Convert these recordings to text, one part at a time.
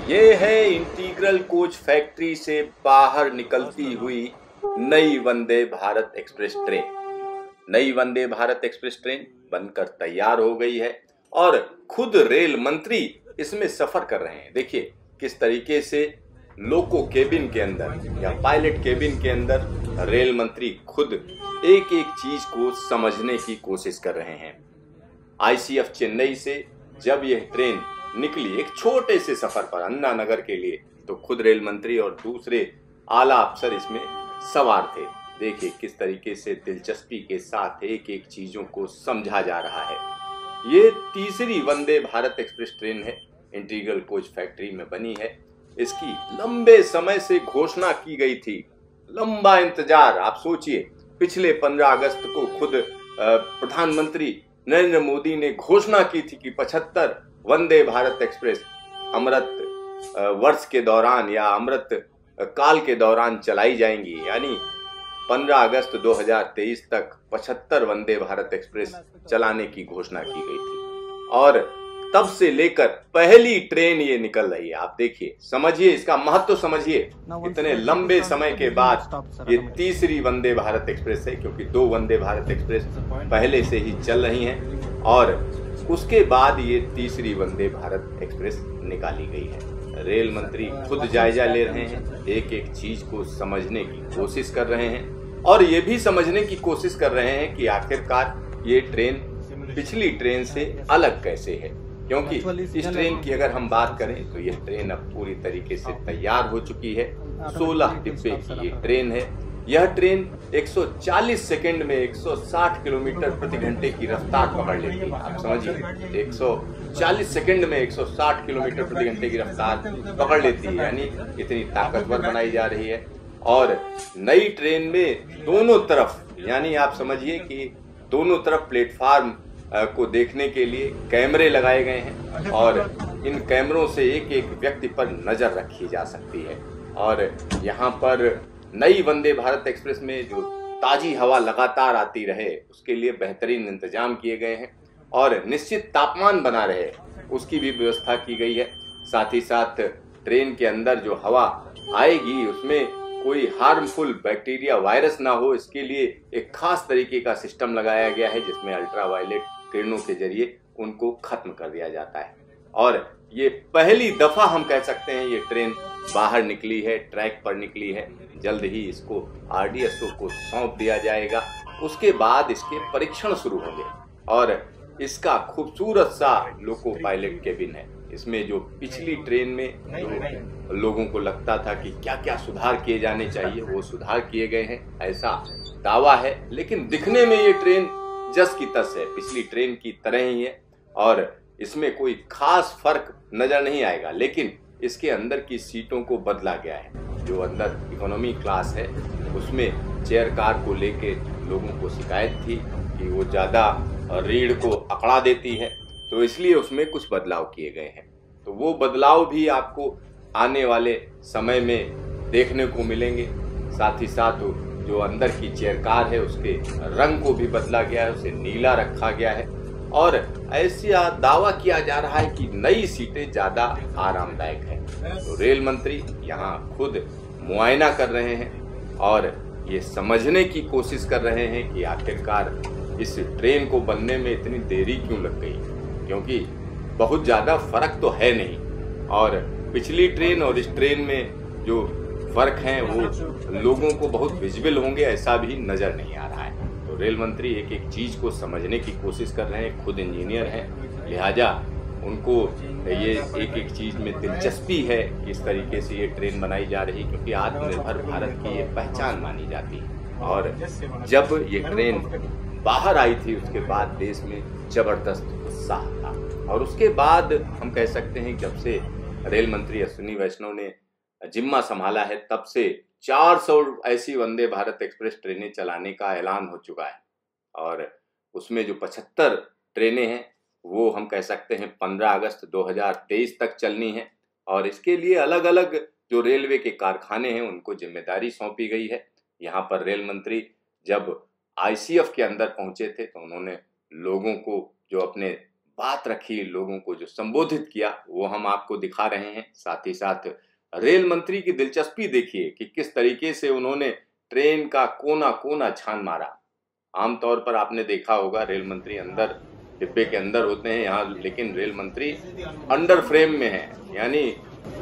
ये है integral coach factory से बाहर निकलती हुई नई वंदे भारत एक्सप्रेस ट्रेन। नई वंदे भारत एक्सप्रेस ट्रेन बनकर तैयार हो गई है और खुद रेल मंत्री इसमें सफर कर रहे हैं। देखिए किस तरीके से लोको केबिन के अंदर या पायलट केबिन के अंदर रेल मंत्री खुद एक एक चीज को समझने की कोशिश कर रहे हैं। आईसीएफ चेन्नई से जब यह ट्रेन निकली एक छोटे से सफर पर अन्ना नगर के लिए, तो खुद रेल मंत्री और दूसरे आला अफसर इसमें सवार थे। देखिए किस तरीके से दिलचस्पी के साथ एक एक चीजों को समझा जा रहा है। ये तीसरी वंदे भारत एक्सप्रेस ट्रेन है, इंटीग्रल कोच फैक्ट्री में बनी है। इसकी लंबे समय से घोषणा की गई थी, लंबा इंतजार। आप सोचिए, पिछले 15 अगस्त को खुद प्रधानमंत्री नरेंद्र मोदी ने घोषणा की थी कि 75 वंदे भारत एक्सप्रेस अमृत वर्ष के दौरान या अमृत काल के दौरान चलाई जाएंगी, यानी 15 अगस्त 2023 तक 75 वंदे भारत एक्सप्रेस चलाने की घोषणा की गई थी और तब से लेकर पहली ट्रेन ये निकल रही है। आप देखिए, समझिए इसका महत्व, समझिए इतने लंबे समय के बाद ये तीसरी वंदे भारत एक्सप्रेस है, क्योंकि 2 वंदे भारत एक्सप्रेस पहले से ही चल रही हैं और उसके बाद ये तीसरी वंदे भारत एक्सप्रेस निकाली गई है। रेल मंत्री खुद जायजा ले रहे हैं, एक एक चीज को समझने की कोशिश कर रहे हैं और ये भी समझने की कोशिश कर रहे हैं कि आखिरकार ये ट्रेन पिछली ट्रेन से अलग कैसे है। क्योंकि इस ट्रेन की अगर हम बात करें तो यह ट्रेन अब पूरी तरीके से तैयार हो चुकी है। 16 डिब्बे की ये ट्रेन है। यह ट्रेन 140 सेकंड में 160 किलोमीटर प्रति घंटे की रफ्तार पकड़ लेती है। आप समझिए, 140 सेकंड में 160 किलोमीटर प्रति घंटे की रफ्तार पकड़ लेती है, यानी इतनी ताकतवर बनाई जा रही है। और नई ट्रेन में दोनों तरफ, यानी आप समझिए कि दोनों तरफ प्लेटफार्म को देखने के लिए कैमरे लगाए गए हैं और इन कैमरों से एक एक व्यक्ति पर नजर रखी जा सकती है। और यहाँ पर नई वंदे भारत एक्सप्रेस में जो ताजी हवा लगातार आती रहे, उसके लिए बेहतरीन इंतजाम किए गए हैं और निश्चित तापमान बना रहे उसकी भी व्यवस्था की गई है। साथ ही साथ ट्रेन के अंदर जो हवा आएगी उसमें कोई हार्मफुल बैक्टीरिया, वायरस ना हो, इसके लिए एक खास तरीके का सिस्टम लगाया गया है जिसमें अल्ट्रावायलेट किरणों के जरिए उनको खत्म कर दिया जाता है। और ये पहली दफा हम कह सकते हैं ये ट्रेन बाहर निकली है, ट्रैक पर निकली है। जल्द ही इसको आरडीएसओ को सौंप दिया जाएगा, उसके बाद इसके परीक्षण शुरू होंगे। और इसका खूबसूरत सा लोको पायलट केबिन है। इसमें जो पिछली ट्रेन में जो लोगों को लगता था कि क्या क्या सुधार किए जाने चाहिए, वो सुधार किए गए हैं ऐसा दावा है। लेकिन दिखने में ये ट्रेन जस की तस है, पिछली ट्रेन की तरह ही है और इसमें कोई खास फर्क नजर नहीं आएगा। लेकिन इसके अंदर की सीटों को बदला गया है। जो अंदर इकोनॉमी क्लास है उसमें चेयर कार को लेके लोगों को शिकायत थी कि वो ज़्यादा रीढ़ को अकड़ा देती है, तो इसलिए उसमें कुछ बदलाव किए गए हैं। तो वो बदलाव भी आपको आने वाले समय में देखने को मिलेंगे। साथ ही साथ जो अंदर की चेयर कार है उसके रंग को भी बदला गया है, उसे नीला रखा गया है और ऐसा दावा किया जा रहा है कि नई सीटें ज्यादा आरामदायक है। तो रेल मंत्री यहाँ खुद मुआयना कर रहे हैं और ये समझने की कोशिश कर रहे हैं कि आखिरकार इस ट्रेन को बनने में इतनी देरी क्यों लग गई, क्योंकि बहुत ज्यादा फर्क तो है नहीं। और पिछली ट्रेन और इस ट्रेन में जो फर्क हैं वो लोगों को बहुत विजिबल होंगे ऐसा भी नजर नहीं आ रहा है। तो रेल मंत्री एक एक चीज को समझने की कोशिश कर रहे हैं, खुद इंजीनियर हैं, लिहाजा उनको ये एक एक चीज में दिलचस्पी है किस तरीके से ये ट्रेन बनाई जा रही, क्योंकि आत्मनिर्भर भारत की ये पहचान मानी जाती है। और जब ये ट्रेन बाहर आई थी उसके बाद देश में जबरदस्त उत्साह था और उसके बाद हम कह सकते हैं जब से रेल मंत्री अश्विनी वैष्णव ने जिम्मा संभाला है तब से 400 ऐसी वंदे भारत एक्सप्रेस ट्रेनें चलाने का ऐलान हो चुका है और उसमें जो 75 ट्रेनें हैं वो हम कह सकते हैं 15 अगस्त 2023 तक चलनी है। और इसके लिए अलग अलग जो रेलवे के कारखाने हैं उनको जिम्मेदारी सौंपी गई है। यहाँ पर रेल मंत्री जब आईसीएफ के अंदर पहुंचे थे तो उन्होंने लोगों को जो अपने बात रखी, लोगों को जो संबोधित किया, वो हम आपको दिखा रहे हैं। साथ ही साथ रेल मंत्री की दिलचस्पी देखिए कि किस तरीके से उन्होंने ट्रेन का कोना कोना छान मारा। आमतौर पर आपने देखा होगा रेल मंत्री अंदर डिब्बे के अंदर होते हैं, यहाँ लेकिन रेल मंत्री अंडर फ्रेम में है, यानी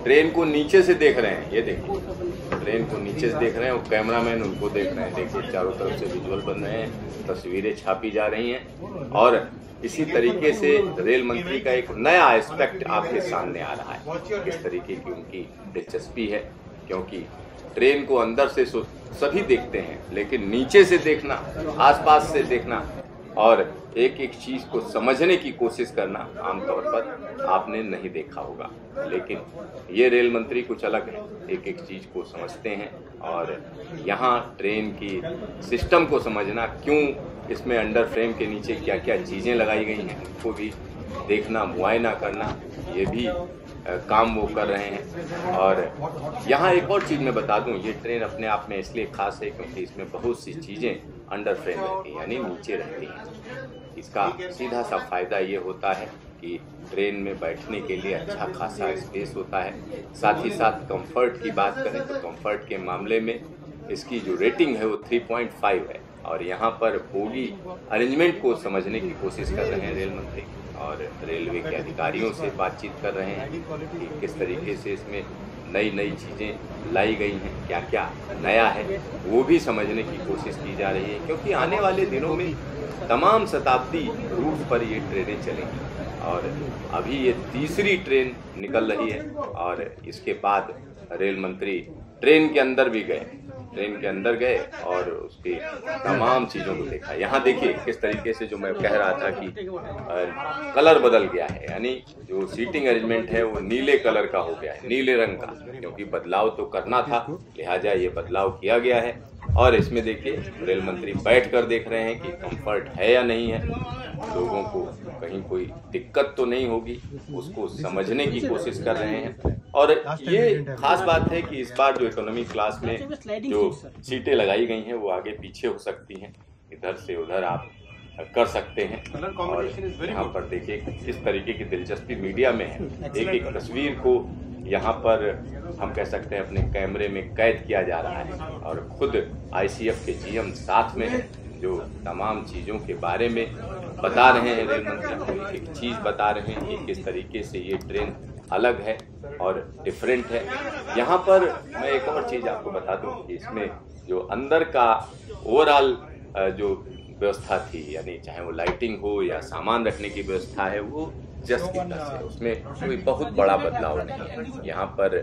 ट्रेन को नीचे से देख रहे हैं। ये देखिए, ट्रेन को नीचे से देख रहे हैं और कैमरामैन उनको देख रहे हैं। देखिए चारों तरफ से विजुअल बन रहे हैं, तस्वीरें छापी जा रही हैं और इसी तरीके से रेल मंत्री का एक नया एस्पेक्ट आपके सामने आ रहा है। किस तरीके की उनकी दिलचस्पी है, क्योंकि ट्रेन को अंदर से सभी देखते हैं, लेकिन नीचे से देखना, आसपास से देखना और एक एक चीज को समझने की कोशिश करना आमतौर पर आपने नहीं देखा होगा। लेकिन ये रेल मंत्री कुछ अलग है, एक एक चीज को समझते हैं और यहाँ ट्रेन की सिस्टम को समझना, क्यों इसमें अंडर फ्रेम के नीचे क्या क्या चीजें लगाई गई हैं, उनको भी देखना, मुआयना करना, ये भी काम वो कर रहे हैं। और यहाँ एक और चीज़ मैं बता दूं, ये ट्रेन अपने आप में इसलिए खास है क्योंकि इसमें बहुत सी चीज़ें अंडर फ्रेम रहती हैं, यानी नीचे रहती हैं। इसका सीधा सा फायदा ये होता है कि ट्रेन में बैठने के लिए अच्छा खासा स्पेस होता है। साथ ही साथ कंफर्ट की बात करें तो कंफर्ट के मामले में इसकी जो रेटिंग है वो 3.5 है। और यहाँ पर बोगी अरेंजमेंट को समझने की कोशिश कर रहे हैं रेल मंत्री और रेलवे के अधिकारियों से बातचीत कर रहे हैं कि किस तरीके से इसमें नई नई चीज़ें लाई गई हैं, क्या क्या नया है वो भी समझने की कोशिश की जा रही है। क्योंकि आने वाले दिनों में तमाम शताब्दी रूट पर ये ट्रेनें चलेंगी और अभी ये तीसरी ट्रेन निकल रही है और इसके बाद रेल मंत्री ट्रेन के अंदर भी गए, ट्रेन के अंदर गए और उसकी तमाम चीज़ों को देखा। यहाँ देखिए किस तरीके से, जो मैं कह रहा था कि कलर बदल गया है, यानी जो सीटिंग अरेंजमेंट है वो नीले कलर का हो गया है, नीले रंग का, क्योंकि बदलाव तो करना था, लिहाजा ये बदलाव किया गया है। और इसमें देखिए रेल मंत्री बैठकर देख रहे हैं कि कंफर्ट है या नहीं है, लोगों को कहीं कोई दिक्कत तो नहीं होगी, उसको समझने की कोशिश कर रहे हैं। और ये खास बात है कि इस बार जो इकोनॉमी क्लास में जो सीटें लगाई गई हैं वो आगे पीछे हो सकती हैं, इधर से उधर आप कर सकते हैं। और यहाँ पर देखिए किस तरीके की दिलचस्पी मीडिया में है, एक एक तस्वीर को यहाँ पर हम कह सकते हैं अपने कैमरे में कैद किया जा रहा है और खुद ICF के GM साथ में है, जो तमाम चीज़ों के बारे में बता रहे हैं। रेल मंत्री को एक चीज़ बता रहे हैं कि किस तरीके से ये ट्रेन अलग है और डिफरेंट है। यहाँ पर मैं एक और चीज़ आपको बता दूं कि इसमें जो अंदर का ओवरऑल जो व्यवस्था थी, यानी चाहे वो लाइटिंग हो या सामान रखने की व्यवस्था है, वो जस्ट की तरह से, उसमें कोई बहुत बड़ा बदलाव नहीं है। यहाँ पर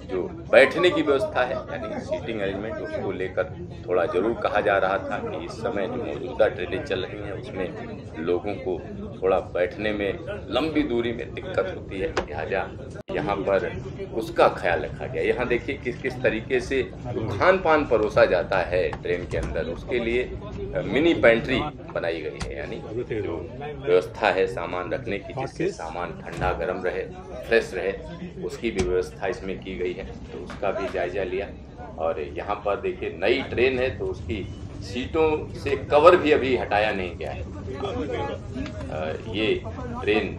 जो बैठने की व्यवस्था है यानी सीटिंग अरेंजमेंट, उसको लेकर थोड़ा जरूर कहा जा रहा था कि इस समय जो मौजूदा ट्रेनें चल रही हैं उसमें लोगों को थोड़ा बैठने में लंबी दूरी में दिक्कत होती है, लिहाजा यहाँ पर उसका ख्याल रखा गया। यहाँ देखिए किस किस तरीके से खान पान परोसा जाता है ट्रेन के अंदर, उसके लिए मिनी पेंट्री बनाई गई है, यानी जो व्यवस्था है सामान रखने की, जिससे सामान ठंडा गर्म रहे, फ्रेश रहे, उसकी भी व्यवस्था इसमें की गई है, तो उसका भी जायजा लिया। और यहाँ पर देखिए नई ट्रेन है तो उसकी सीटों से कवर भी अभी हटाया नहीं गया है। ये ट्रेन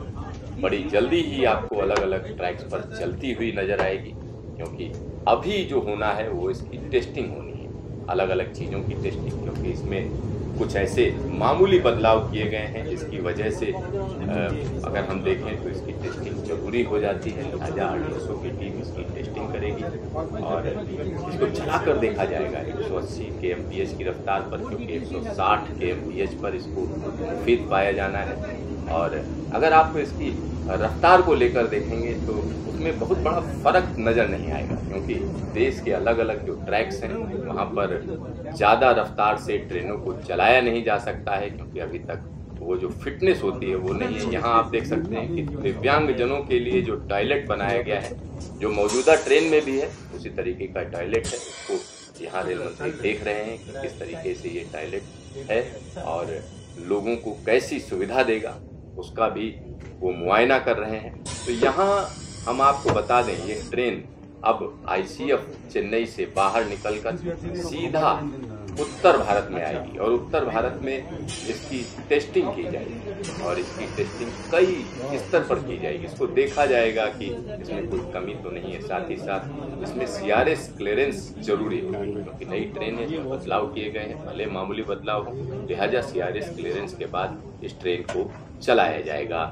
बड़ी जल्दी ही आपको अलग अलग ट्रैक्स पर चलती हुई नजर आएगी, क्योंकि अभी जो होना है वो इसकी टेस्टिंग होनी है, अलग अलग चीज़ों की टेस्टिंग, क्योंकि इसमें कुछ ऐसे मामूली बदलाव किए गए हैं जिसकी वजह से अगर हम देखें तो इसकी टेस्टिंग जरूरी हो जाती है। लिहाजा RDSO की टीम इसकी टेस्टिंग करेगी और इसको चलाकर देखा जाएगा 180 kmph की रफ्तार पर, क्योंकि 160 kmph पर इसको मुफीद पाया जाना है। और अगर आप इसकी रफ्तार को लेकर देखेंगे तो उसमें बहुत बड़ा फर्क नज़र नहीं आएगा, क्योंकि देश के अलग अलग जो ट्रैक्स हैं वहाँ पर ज़्यादा रफ्तार से ट्रेनों को चलाया नहीं जा सकता है, क्योंकि अभी तक वो जो फिटनेस होती है वो नहीं है। यहाँ आप देख सकते हैं कि दिव्यांग जनों के लिए जो टॉयलेट बनाया गया है, जो मौजूदा ट्रेन में भी है उसी तरीके का टॉयलेट है, उसको यहाँ रेल मंत्री देख रहे हैं कि किस तरीके से ये टॉयलेट है और लोगों को कैसी सुविधा देगा, उसका भी वो मुआयना कर रहे हैं। तो यहाँ हम आपको बता दें ये ट्रेन अब ICF चेन्नई से बाहर निकलकर सीधा उत्तर भारत में आएगी और उत्तर भारत में इसकी टेस्टिंग की जाएगी और इसकी टेस्टिंग कई स्तर पर की जाएगी। इसको देखा जाएगा कि इसमें कोई कमी तो नहीं है। साथ ही साथ इसमें CRS क्लियरेंस जरूरी है क्योंकि नई ट्रेन है, बदलाव किए गए हैं, भले मामूली बदलाव हो, लिहाजा CRS क्लियरेंस के बाद इस ट्रेन को चलाया जाएगा।